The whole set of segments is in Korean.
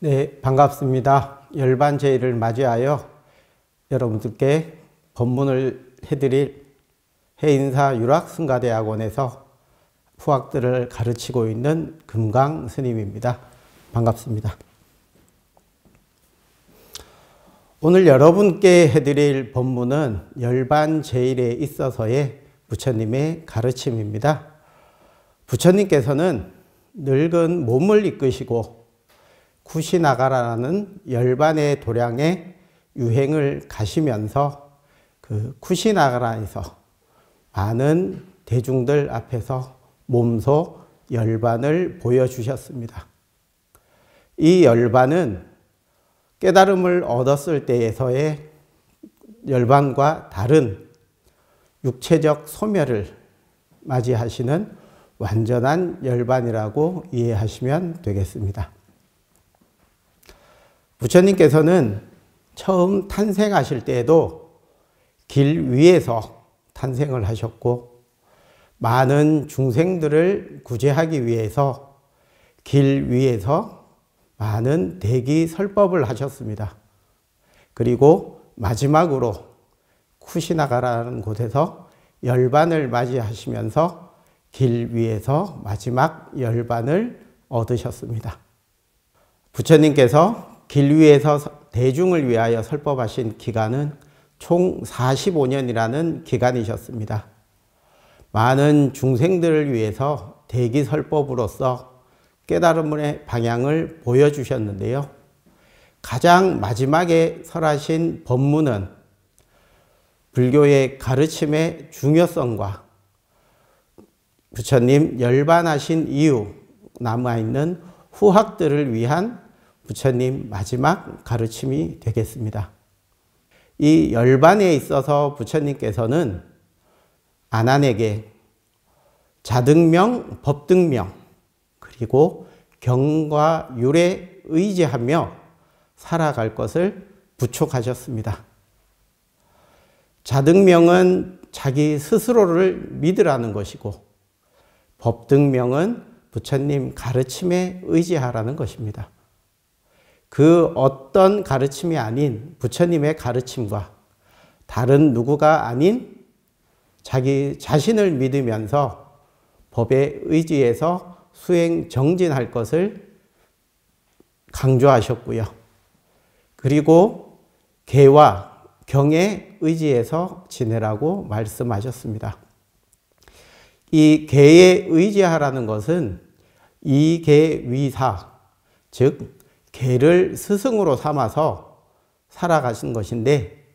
네, 반갑습니다. 열반제일을 맞이하여 여러분들께 법문을 해드릴 해인사 유락승가대학원에서 후학들을 가르치고 있는 금강 스님입니다. 반갑습니다. 오늘 여러분께 해드릴 법문은 열반제일에 있어서의 부처님의 가르침입니다. 부처님께서는 늙은 몸을 이끄시고 쿠시나가라는 열반의 도량에 유행을 가시면서 그 쿠시나가라에서 많은 대중들 앞에서 몸소 열반을 보여주셨습니다. 이 열반은 깨달음을 얻었을 때에서의 열반과 다른 육체적 소멸을 맞이하시는 완전한 열반이라고 이해하시면 되겠습니다. 부처님께서는 처음 탄생하실 때에도 길 위에서 탄생을 하셨고 많은 중생들을 구제하기 위해서 길 위에서 많은 대기설법을 하셨습니다. 그리고 마지막으로 쿠시나가라는 곳에서 열반을 맞이하시면서 길 위에서 마지막 열반을 얻으셨습니다. 부처님께서 길 위에서 대중을 위하여 설법하신 기간은 총 45년이라는 기간이셨습니다. 많은 중생들을 위해서 대기설법으로서 깨달음의 방향을 보여주셨는데요. 가장 마지막에 설하신 법문은 불교의 가르침의 중요성과 부처님 열반하신 이후 남아있는 후학들을 위한 부처님 마지막 가르침이 되겠습니다. 이 열반에 있어서 부처님께서는 아난에게 자등명, 법등명, 그리고 경과 율에 의지하며 살아갈 것을 부촉하셨습니다. 자등명은 자기 스스로를 믿으라는 것이고 법등명은 부처님 가르침에 의지하라는 것입니다. 그 어떤 가르침이 아닌 부처님의 가르침과 다른 누구가 아닌 자기 자신을 믿으면서 법에 의지해서 수행 정진할 것을 강조하셨고요. 그리고 계와 경에 의지해서 지내라고 말씀하셨습니다. 이 계에 의지하라는 것은 이계위사, 즉 계를 스승으로 삼아서 살아가신 것인데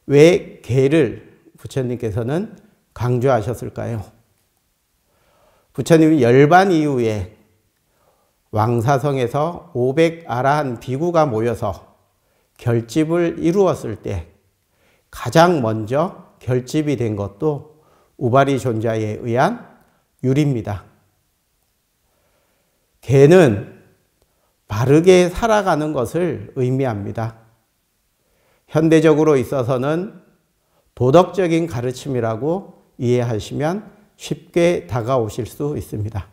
왜 계를 부처님께서는 강조하셨을까요? 부처님이 열반 이후에 왕사성에서 500아라한 비구가 모여서 결집을 이루었을 때 가장 먼저 결집이 된 것도 우바리 존자에 의한 율입니다. 계는 바르게 살아가는 것을 의미합니다. 현대적으로 있어서는 도덕적인 가르침이라고 이해하시면 쉽게 다가오실 수 있습니다.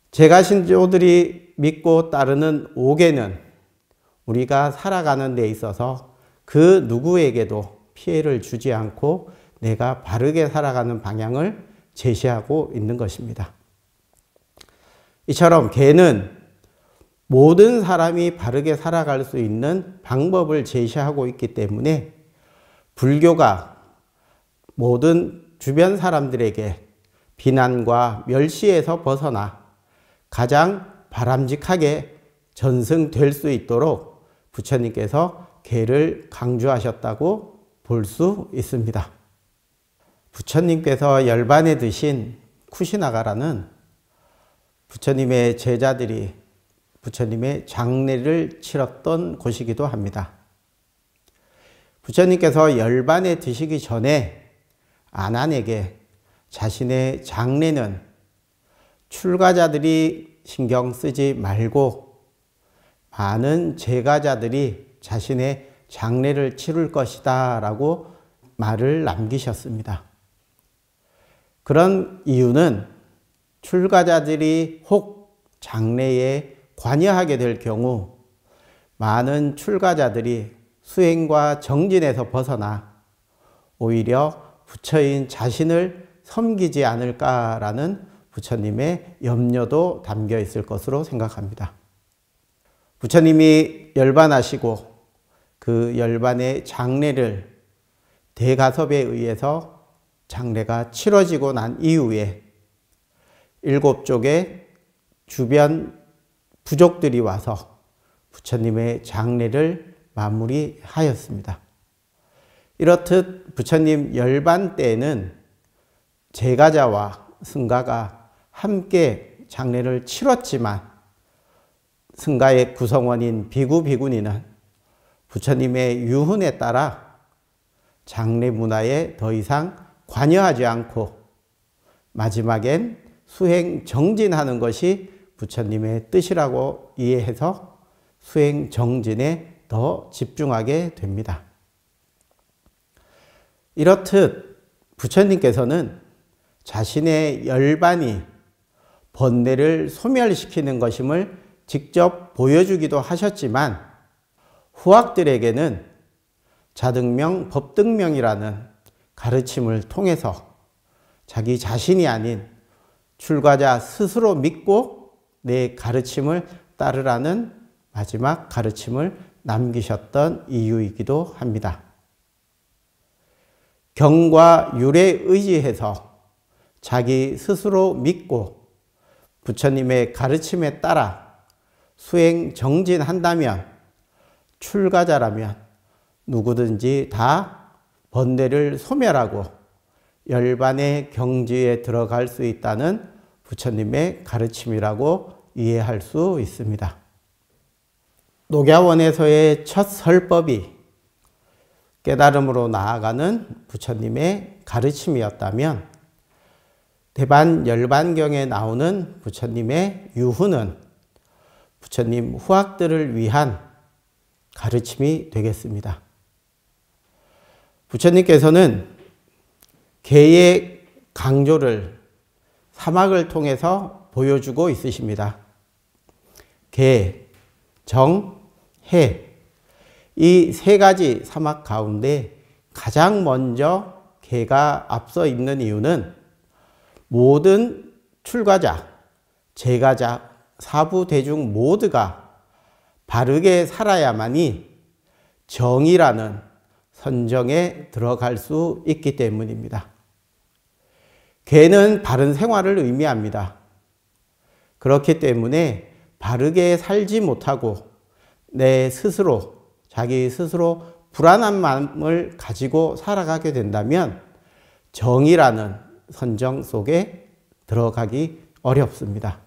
제가신조들이 믿고 따르는 오계는 우리가 살아가는 데 있어서 그 누구에게도 피해를 주지 않고 내가 바르게 살아가는 방향을 제시하고 있는 것입니다. 이처럼 계는 모든 사람이 바르게 살아갈 수 있는 방법을 제시하고 있기 때문에 불교가 모든 주변 사람들에게 비난과 멸시에서 벗어나 가장 바람직하게 전승될 수 있도록 부처님께서 계를 강조하셨다고 볼 수 있습니다. 부처님께서 열반에 드신 쿠시나가라는 부처님의 제자들이 부처님의 장례를 치렀던 곳이기도 합니다. 부처님께서 열반에 드시기 전에 아난에게 자신의 장례는 출가자들이 신경 쓰지 말고 많은 제가자들이 자신의 장례를 치를 것이다 라고 말을 남기셨습니다. 그런 이유는 출가자들이 혹 장래에 관여하게 될 경우 많은 출가자들이 수행과 정진에서 벗어나 오히려 부처인 자신을 섬기지 않을까라는 부처님의 염려도 담겨 있을 것으로 생각합니다. 부처님이 열반하시고 그 열반의 장례를 대가섭에 의해서 장례가 치러지고 난 이후에 7쪽의 주변 부족들이 와서 부처님의 장례를 마무리하였습니다. 이렇듯 부처님 열반 때에는 제가자와 승가가 함께 장례를 치렀지만 승가의 구성원인 비구 비구니는 부처님의 유훈에 따라 장례 문화에 더 이상 관여하지 않고 마지막엔 수행 정진하는 것이 부처님의 뜻이라고 이해해서 수행 정진에 더 집중하게 됩니다. 이렇듯 부처님께서는 자신의 열반이 번뇌를 소멸시키는 것임을 직접 보여주기도 하셨지만 후학들에게는 자등명, 법등명이라는 가르침을 통해서 자기 자신이 아닌 출가자 스스로 믿고 내 가르침을 따르라는 마지막 가르침을 남기셨던 이유이기도 합니다. 경과 율에 의지해서 자기 스스로 믿고 부처님의 가르침에 따라 수행 정진한다면 출가자라면 누구든지 다 번뇌를 소멸하고 열반의 경지에 들어갈 수 있다는 부처님의 가르침이라고 이해할 수 있습니다. 녹야원에서의 첫 설법이 깨달음으로 나아가는 부처님의 가르침이었다면 대반 열반경에 나오는 부처님의 유훈은 부처님 후학들을 위한 가르침이 되겠습니다. 부처님께서는 계의 강조를 사막을 통해서 보여주고 있으십니다. 계, 정, 해 이 세 가지 사막 가운데 가장 먼저 계가 앞서 있는 이유는 모든 출가자, 제가자, 사부대중 모두가 바르게 살아야만이 정이라는 선정에 들어갈 수 있기 때문입니다. 계는 바른 생활을 의미합니다. 그렇기 때문에 바르게 살지 못하고 내 스스로, 자기 스스로 불안한 마음을 가지고 살아가게 된다면 정이라는 선정 속에 들어가기 어렵습니다.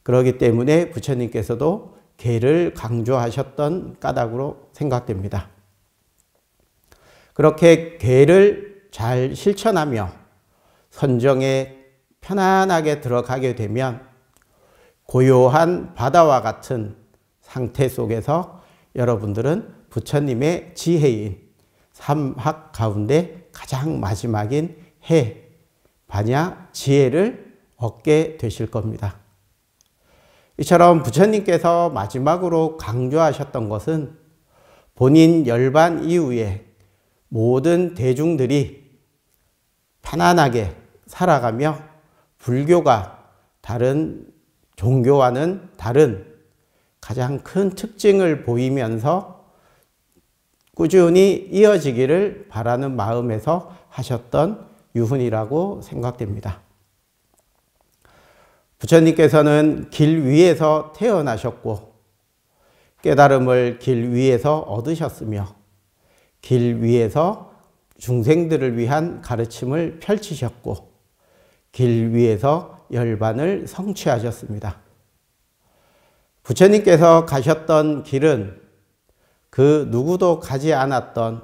그렇기 때문에 부처님께서도 계를 강조하셨던 까닭으로 생각됩니다. 그렇게 계를 잘 실천하며 선정에 편안하게 들어가게 되면 고요한 바다와 같은 상태 속에서 여러분들은 부처님의 지혜인 삼학 가운데 가장 마지막인 해, 반야, 지혜를 얻게 되실 겁니다. 이처럼 부처님께서 마지막으로 강조하셨던 것은 본인 열반 이후에 모든 대중들이 편안하게 살아가며 불교가 다른 종교와는 다른 가장 큰 특징을 보이면서 꾸준히 이어지기를 바라는 마음에서 하셨던 유훈이라고 생각됩니다. 부처님께서는 길 위에서 태어나셨고 깨달음을 길 위에서 얻으셨으며 길 위에서 중생들을 위한 가르침을 펼치셨고 길 위에서 열반을 성취하셨습니다. 부처님께서 가셨던 길은 그 누구도 가지 않았던,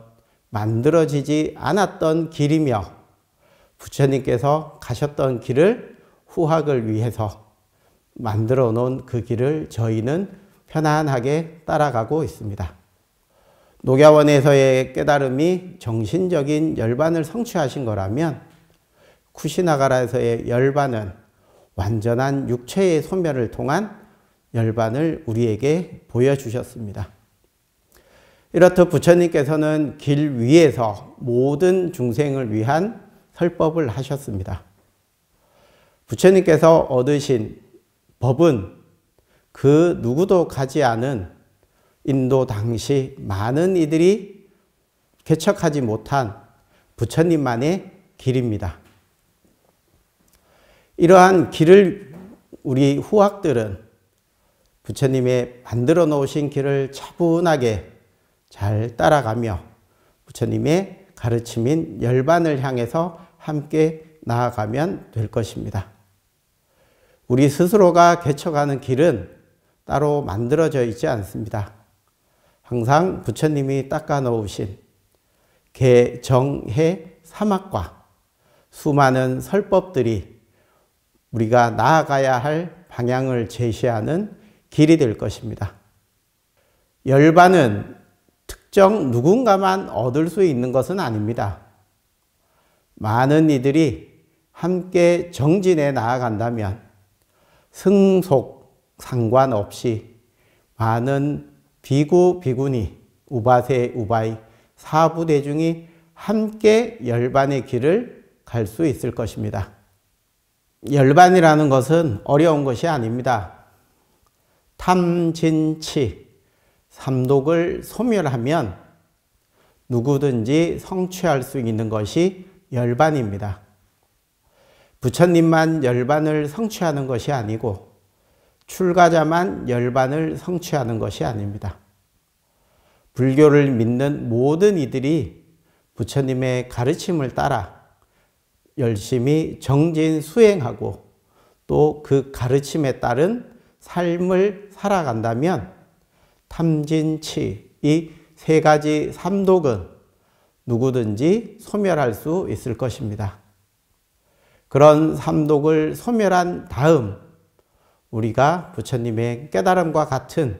만들어지지 않았던 길이며 부처님께서 가셨던 길을 후학을 위해서 만들어 놓은 그 길을 저희는 편안하게 따라가고 있습니다. 녹야원에서의 깨달음이 정신적인 열반을 성취하신 거라면 쿠시나가라에서의 열반은 완전한 육체의 소멸을 통한 열반을 우리에게 보여주셨습니다. 이렇듯 부처님께서는 길 위에서 모든 중생을 위한 설법을 하셨습니다. 부처님께서 얻으신 법은 그 누구도 가지 않은 인도 당시 많은 이들이 개척하지 못한 부처님만의 길입니다. 이러한 길을 우리 후학들은 부처님의 만들어 놓으신 길을 차분하게 잘 따라가며 부처님의 가르침인 열반을 향해서 함께 나아가면 될 것입니다. 우리 스스로가 개척하는 길은 따로 만들어져 있지 않습니다. 항상 부처님이 닦아 놓으신 개, 정, 해, 사막과 수많은 설법들이 우리가 나아가야 할 방향을 제시하는 길이 될 것입니다. 열반은 특정 누군가만 얻을 수 있는 것은 아닙니다. 많은 이들이 함께 정진해 나아간다면 승속 상관없이 많은 비구, 비구니, 우바세, 우바이, 사부대중이 함께 열반의 길을 갈 수 있을 것입니다. 열반이라는 것은 어려운 것이 아닙니다. 탐진치, 삼독을 소멸하면 누구든지 성취할 수 있는 것이 열반입니다. 부처님만 열반을 성취하는 것이 아니고 출가자만 열반을 성취하는 것이 아닙니다. 불교를 믿는 모든 이들이 부처님의 가르침을 따라 열심히 정진 수행하고 또 그 가르침에 따른 삶을 살아간다면 탐진치, 이 세 가지 삼독은 누구든지 소멸할 수 있을 것입니다. 그런 삼독을 소멸한 다음 우리가 부처님의 깨달음과 같은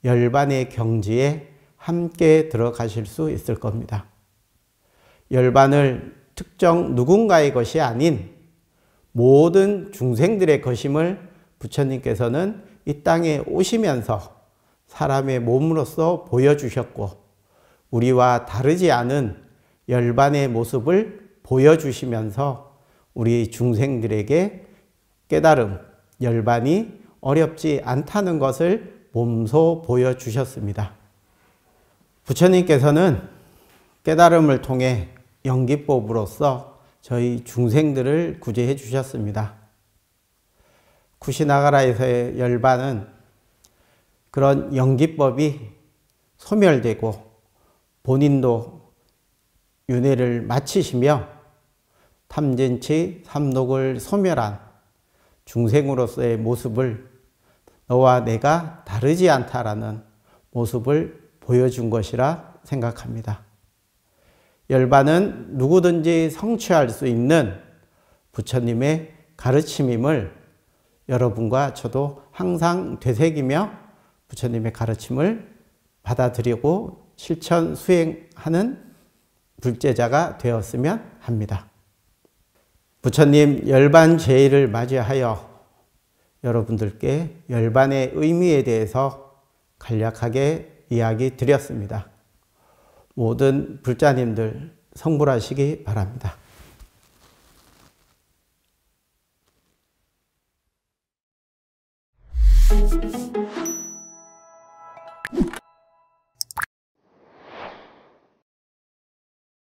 열반의 경지에 함께 들어가실 수 있을 겁니다. 열반을 특정 누군가의 것이 아닌 모든 중생들의 것임을 부처님께서는 이 땅에 오시면서 사람의 몸으로서 보여주셨고 우리와 다르지 않은 열반의 모습을 보여주시면서 우리 중생들에게 깨달음, 열반이 어렵지 않다는 것을 몸소 보여주셨습니다. 부처님께서는 깨달음을 통해 연기법으로서 저희 중생들을 구제해 주셨습니다. 쿠시나가라에서의 열반은 그런 연기법이 소멸되고 본인도 윤회를 마치시며 탐진치 삼독을 소멸한 중생으로서의 모습을 너와 내가 다르지 않다라는 모습을 보여준 것이라 생각합니다. 열반은 누구든지 성취할 수 있는 부처님의 가르침임을 여러분과 저도 항상 되새기며 부처님의 가르침을 받아들이고 실천 수행하는 불제자가 되었으면 합니다. 부처님 열반 제의를 맞이하여 여러분들께 열반의 의미에 대해서 간략하게 이야기 드렸습니다. 모든 불자님들 성불하시기 바랍니다.